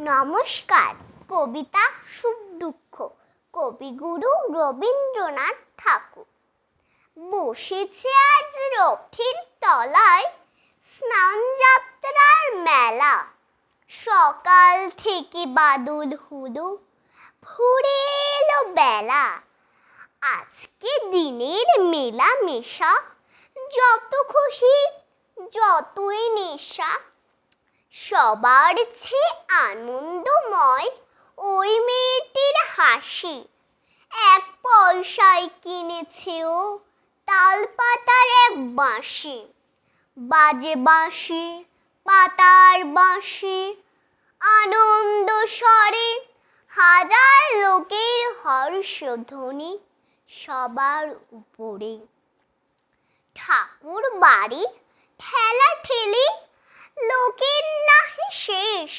নমস্কার। কবিতা সুখ দুঃখ, কবিগুরু রবীন্দ্রনাথ ঠাকুর। বসেছে আজ রথের তলায়, স্নানযাত্রার মেলা। সকাল থেকে বাদল হলো, ফুরে এলো বেলা। আজকে দিনের মেলা মেশা, যত খুশি যতই নেশা। সবার চেয়ে আনন্দময় ওই মেয়েটির হাসি। 1 পয়সায় কিনেছে ও তালপাতার এক বাঁশি। বাজে বাঁশি পাতার বাঁশি, আনন্দ স্বরে হাজার লোকের হর্ষধ্বনি সবার উপরে। ঠাকুর বাড়ি ঠেলাঠেলি, লোকের নাহি শেষ।